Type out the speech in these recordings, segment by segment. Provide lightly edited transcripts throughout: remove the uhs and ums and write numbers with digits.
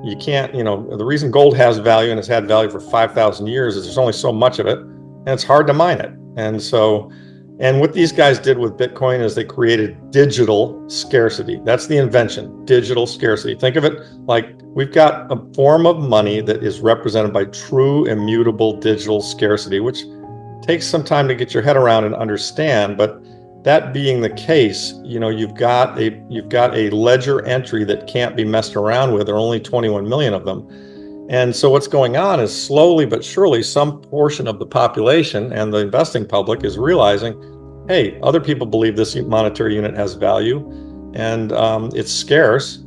you can't, the reason gold has value and has had value for 5,000 years is there's only so much of it, and it's hard to mine it. And what these guys did with Bitcoin is they created digital scarcity. That's the invention, digital scarcity. Think of it like we've got a form of money that is represented by true immutable digital scarcity, which takes some time to get your head around and understand. But that being the case, you've got a ledger entry that can't be messed around with. There are only 21 million of them. And so what's going on is slowly but surely some portion of the population and the investing public is realizing, hey, other people believe this monetary unit has value and it's scarce,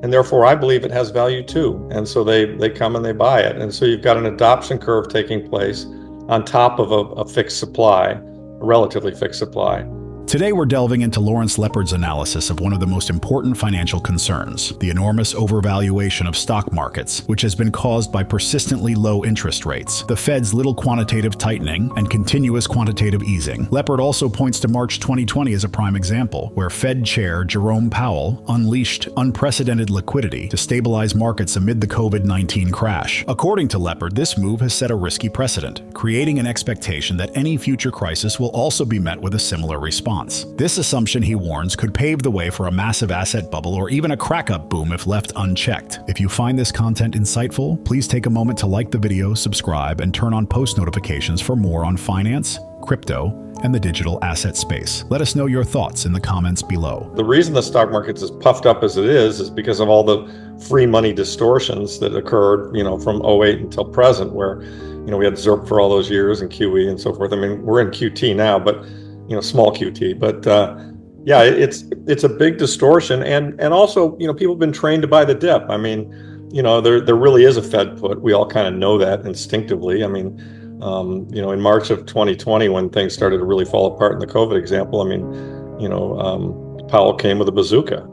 and therefore I believe it has value too. And so they come and they buy it. And so you've got an adoption curve taking place on top of a fixed supply, a relatively fixed supply. Today, we're delving into Lawrence Lepard's analysis of one of the most important financial concerns, the enormous overvaluation of stock markets, which has been caused by persistently low interest rates, the Fed's little quantitative tightening, and continuous quantitative easing. Lepard also points to March 2020 as a prime example, where Fed Chair Jerome Powell unleashed unprecedented liquidity to stabilize markets amid the COVID-19 crash. According to Lepard, this move has set a risky precedent, creating an expectation that any future crisis will also be met with a similar response. This assumption, he warns, could pave the way for a massive asset bubble or even a crack-up boom if left unchecked. If you find this content insightful, please take a moment to like the video, subscribe, and turn on post notifications for more on finance, crypto, and the digital asset space. Let us know your thoughts in the comments below. The reason the stock market is puffed up as it is because of all the free money distortions that occurred, from '08 until present, where, we had ZIRP for all those years and QE and so forth. I mean, we're in QT now, but small QT, but it's a big distortion, and also people have been trained to buy the dip. I mean, there really is a Fed put. We all kind of know that instinctively. I mean, in March of 2020, when things started to really fall apart in the COVID example, I mean, Powell came with a bazooka,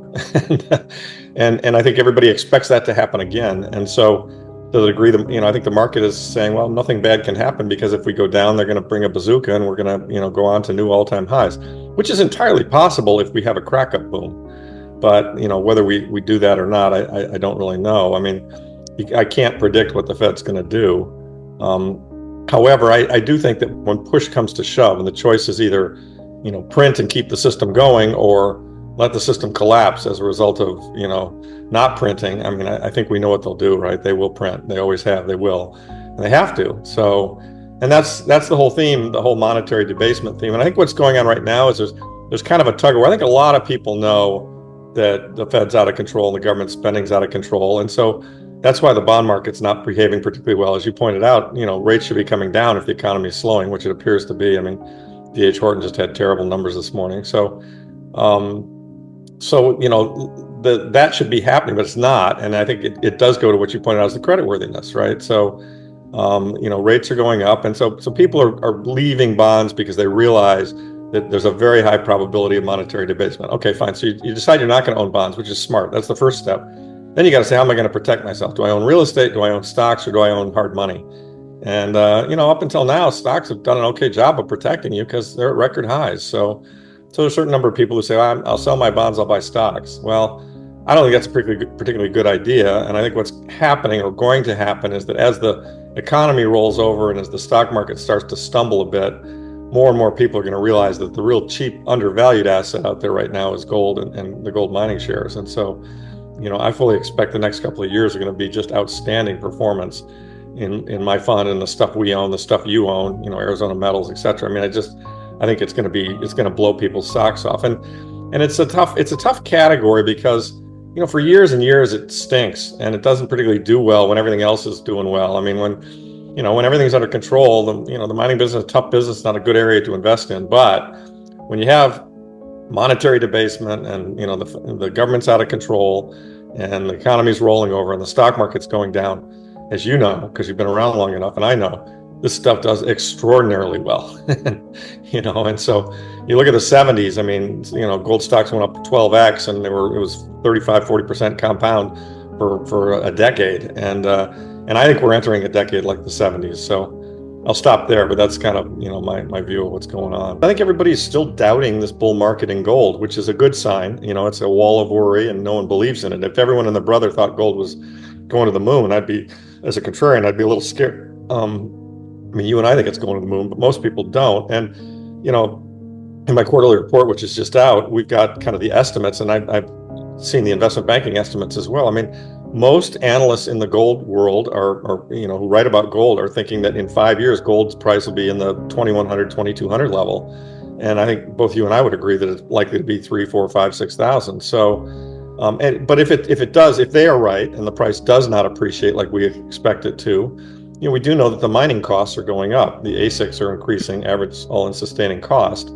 and I think everybody expects that to happen again. And so, to the degree that, I think the market is saying, well, nothing bad can happen because if we go down, they're going to bring a bazooka and we're going to, go on to new all-time highs, which is entirely possible if we have a crack-up boom. But, whether we do that or not, I don't really know. I mean, I can't predict what the Fed's going to do. However, I do think that when push comes to shove and the choice is either, print and keep the system going or let the system collapse as a result of, not printing. I mean, I think we know what they'll do, right? They will print. They always have. They will, and they have to. So, and that's the whole theme, the whole monetary debasement theme. And I think what's going on right now is there's kind of a tug of war. I think a lot of people know that the Fed's out of control and the government spending's out of control, and so that's why the bond market's not behaving particularly well. As you pointed out, rates should be coming down if the economy is slowing, which it appears to be. I mean, D.H. Horton just had terrible numbers this morning. So, that should be happening, but it's not. And I think it does go to what you pointed out as the creditworthiness, right? So, rates are going up. And so people are leaving bonds because they realize that there's a very high probability of monetary debasement. Okay, fine. So you decide you're not going to own bonds, which is smart. That's the first step. Then you got to say, how am I going to protect myself? Do I own real estate? Do I own stocks, or do I own hard money? And, up until now, stocks have done an okay job of protecting you because they're at record highs. So there's a certain number of people who say, well, I'll sell my bonds, I'll buy stocks. Well, I don't think that's a particularly good idea. And I think what's happening or going to happen is that as the economy rolls over and as the stock market starts to stumble a bit, more and more people are going to realize that the real cheap, undervalued asset out there right now is gold and the gold mining shares. And so, I fully expect the next couple of years are going to be just outstanding performance in my fund and the stuff we own, the stuff you own, Arizona Metals, et cetera. I mean, I think it's going to blow people's socks off. And it's a tough category because, for years and years it stinks and it doesn't particularly do well when everything else is doing well. I mean, when everything's under control, the mining business is a tough business, not a good area to invest in. But when you have monetary debasement and, the government's out of control and the economy's rolling over and the stock market's going down, as you know, because you've been around long enough, and I know, this stuff does extraordinarily well. And so you look at the 70s, I mean, gold stocks went up 12x and it was 35-40% compound for a decade. And I think we're entering a decade like the 70s. So I'll stop there, but that's kind of, my view of what's going on. I think everybody's still doubting this bull market in gold, which is a good sign. It's a wall of worry and no one believes in it. If everyone and their brother thought gold was going to the moon, as a contrarian, I'd be a little scared. I mean, you and I think it's going to the moon, but most people don't. And, in my quarterly report, which is just out, we've got kind of the estimates, and I've seen the investment banking estimates as well. I mean, most analysts in the gold world who write about gold are thinking that in 5 years, gold's price will be in the 2,100, 2,200 level. And I think both you and I would agree that it's likely to be 3, 4, 5, 6,000. So, but if they are right and the price does not appreciate like we expect it to, we do know that the mining costs are going up. The ASICs are increasing, average all-in sustaining cost,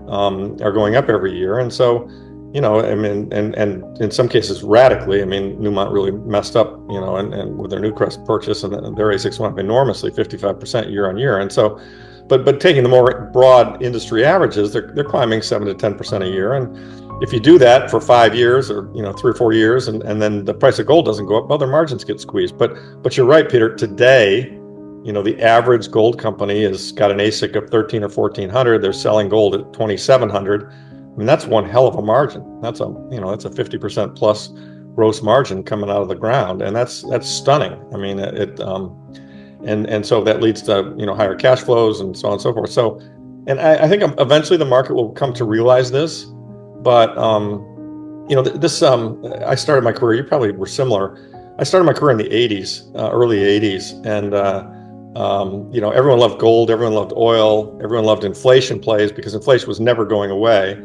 are going up every year. And so, I mean, and in some cases radically. I mean, Newmont really messed up, and with their Newcrest purchase, and their ASICs went up enormously, 55% year on year. And so, but taking the more broad industry averages, they're climbing 7 to 10% a year. And if you do that for 5 years or 3 or 4 years, and then the price of gold doesn't go up, well, their margins get squeezed. But you're right, Peter. Today, the average gold company has got an ASIC of 13 or 1400. They're selling gold at 2700. I mean, that's one hell of a margin. That's a 50% plus gross margin coming out of the ground, and that's stunning. I mean, and so that leads to higher cash flows and so on and so forth. So, and I think eventually the market will come to realize this. But I started my career. You probably were similar. I started my career in the '80s, early '80s, and everyone loved gold, everyone loved oil, everyone loved inflation plays because inflation was never going away.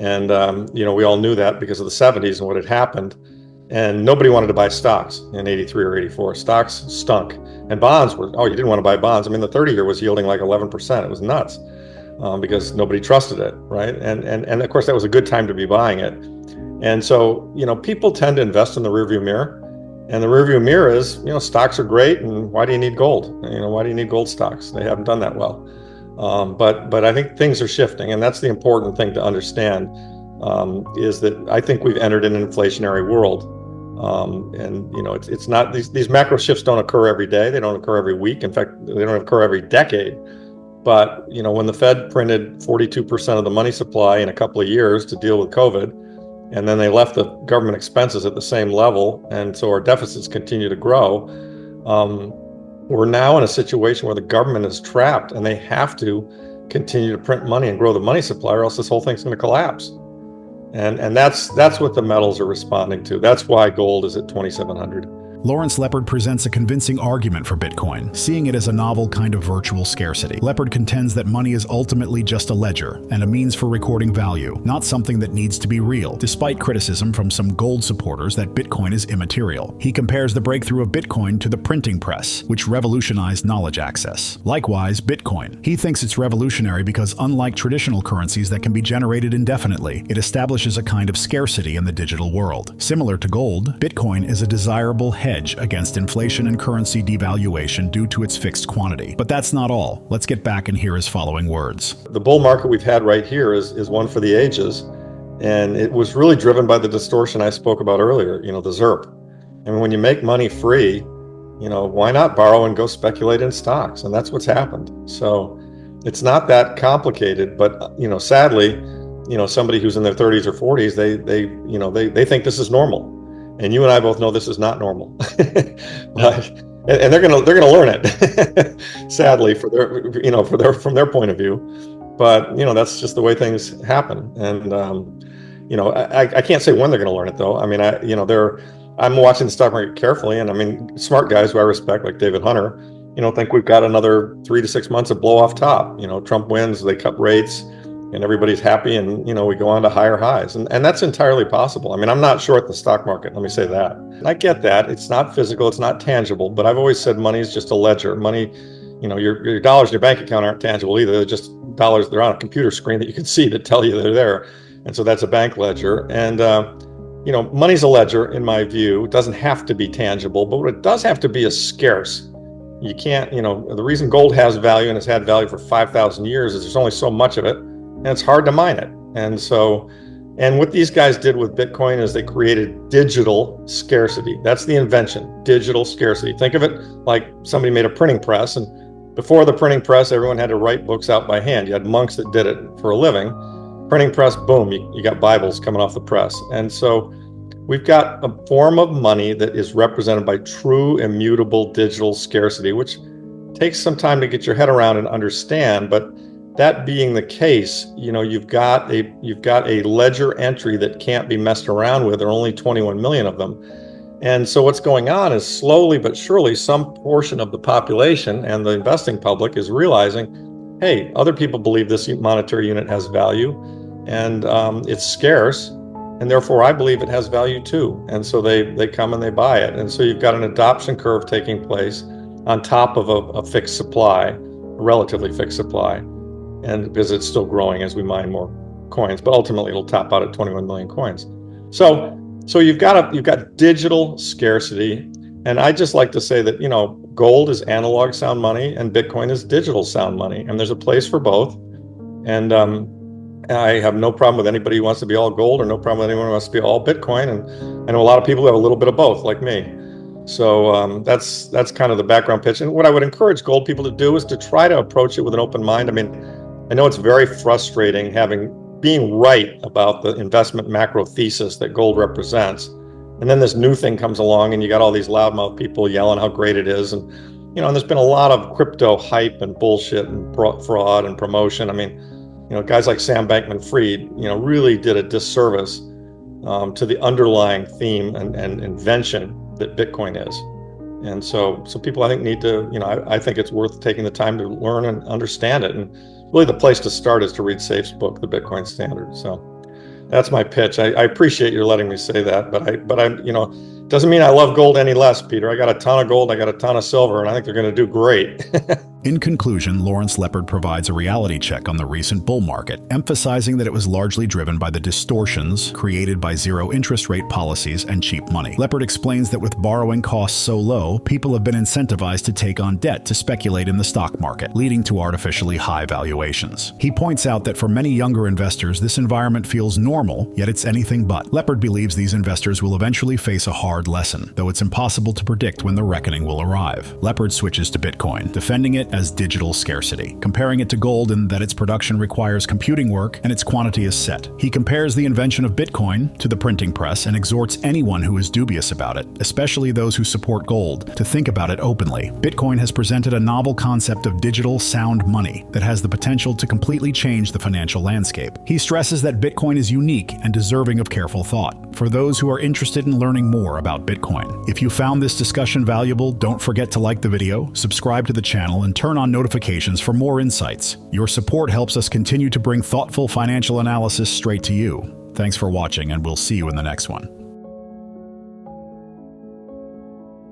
And, we all knew that because of the 70s and what had happened. And nobody wanted to buy stocks in 83 or 84. Stocks stunk. And bonds you didn't want to buy bonds. I mean, the 30-year was yielding like 11%. It was nuts because nobody trusted it, right? And of course, that was a good time to be buying it. And so, people tend to invest in the rearview mirror. And the rearview mirror is, stocks are great, and why do you need gold? Why do you need gold stocks? They haven't done that well. But I think things are shifting, and that's the important thing to understand, is that I think we've entered in an inflationary world. It's not, these macro shifts don't occur every day. They don't occur every week. In fact, they don't occur every decade. But, when the Fed printed 42% of the money supply in a couple of years to deal with COVID, and then they left the government expenses at the same level, and so our deficits continue to grow. We're now in a situation where the government is trapped, and they have to continue to print money and grow the money supply, or else this whole thing's going to collapse. And that's what the metals are responding to. That's why gold is at 2,700. Lawrence Lepard presents a convincing argument for Bitcoin, seeing it as a novel kind of virtual scarcity. Lepard contends that money is ultimately just a ledger and a means for recording value, not something that needs to be real, despite criticism from some gold supporters that Bitcoin is immaterial. He compares the breakthrough of Bitcoin to the printing press, which revolutionized knowledge access. Likewise, Bitcoin. He thinks it's revolutionary because, unlike traditional currencies that can be generated indefinitely, it establishes a kind of scarcity in the digital world. Similar to gold, Bitcoin is a desirable hedge against inflation and currency devaluation due to its fixed quantity. But that's not all. Let's get back and hear his following words. The bull market we've had right here is one for the ages. And it was really driven by the distortion I spoke about earlier, the ZERP. I mean, when you make money free, why not borrow and go speculate in stocks? And that's what's happened. So it's not that complicated, but, sadly, somebody who's in their 30s or 40s, they think this is normal. And you and I both know this is not normal, but, and they're gonna learn it, sadly, from their point of view. But that's just the way things happen. And I can't say when they're gonna learn it though. I mean, I'm watching the stock market carefully, and I mean, smart guys who I respect, like David Hunter, think we've got another 3 to 6 months of blow off top. Trump wins, they cut rates, and everybody's happy, and we go on to higher highs, and that's entirely possible. I mean, I'm not short the stock market, let me say that. I get that it's not physical, it's not tangible, but I've always said money is just a ledger. Money, your dollars in your bank account aren't tangible either. They're just dollars. They're on a computer screen that you can see that tell you they're there, and so that's a bank ledger. And money's a ledger in my view. It doesn't have to be tangible, but what it does have to be is scarce. You can't, the reason gold has value and has had value for 5,000 years is there's only so much of it, and it's hard to mine it. And what these guys did with Bitcoin is they created digital scarcity. That's the invention, digital scarcity. Think of it like somebody made a printing press, and before the printing press, everyone had to write books out by hand. You had monks that did it for a living. Printing press, boom, you got Bibles coming off the press. And so we've got a form of money that is represented by true immutable digital scarcity, which takes some time to get your head around and understand. But that being the case, you've got a ledger entry that can't be messed around with. There are only 21 million of them. And so what's going on is slowly but surely some portion of the population and the investing public is realizing, hey, other people believe this monetary unit has value, and it's scarce, and therefore I believe it has value too. And so they come and they buy it. And so you've got an adoption curve taking place on top of a fixed supply, a relatively fixed supply, and because it's still growing as we mine more coins, but ultimately it'll top out at 21 million coins. So you've got digital scarcity, and I just like to say that gold is analog sound money and Bitcoin is digital sound money, and there's a place for both. And I have no problem with anybody who wants to be all gold, or no problem with anyone who wants to be all Bitcoin. And I know a lot of people who have a little bit of both, like me. So that's kind of the background pitch. And what I would encourage gold people to do is to try to approach it with an open mind. I mean, I know it's very frustrating being right about the investment macro thesis that gold represents, and then this new thing comes along and you got all these loudmouth people yelling how great it is, and and there's been a lot of crypto hype and bullshit and fraud and promotion. I mean, guys like Sam Bankman-Fried really did a disservice to the underlying theme and invention that Bitcoin is. And so people, I think, need to, I think it's worth taking the time to learn and understand it. And really the place to start is to read Safe's book, The Bitcoin Standard. So that's my pitch. I appreciate your letting me say that, but I'm, doesn't mean I love gold any less, Peter. I got a ton of gold, I got a ton of silver, and I think they're going to do great. In conclusion, Lawrence Lepard provides a reality check on the recent bull market, emphasizing that it was largely driven by the distortions created by zero interest rate policies and cheap money. Lepard explains that with borrowing costs so low, people have been incentivized to take on debt to speculate in the stock market, leading to artificially high valuations. He points out that for many younger investors, this environment feels normal, yet it's anything but. Lepard believes these investors will eventually face a hard lesson, though it's impossible to predict when the reckoning will arrive. Lepard switches to Bitcoin, defending it as digital scarcity, comparing it to gold in that its production requires computing work and its quantity is set. He compares the invention of Bitcoin to the printing press and exhorts anyone who is dubious about it, especially those who support gold, to think about it openly. Bitcoin has presented a novel concept of digital sound money that has the potential to completely change the financial landscape. He stresses that Bitcoin is unique and deserving of careful thought for those who are interested in learning more about Bitcoin. If you found this discussion valuable, don't forget to like the video, subscribe to the channel, and turn on notifications for more insights. Your support helps us continue to bring thoughtful financial analysis straight to you. Thanks for watching, and we'll see you in the next one.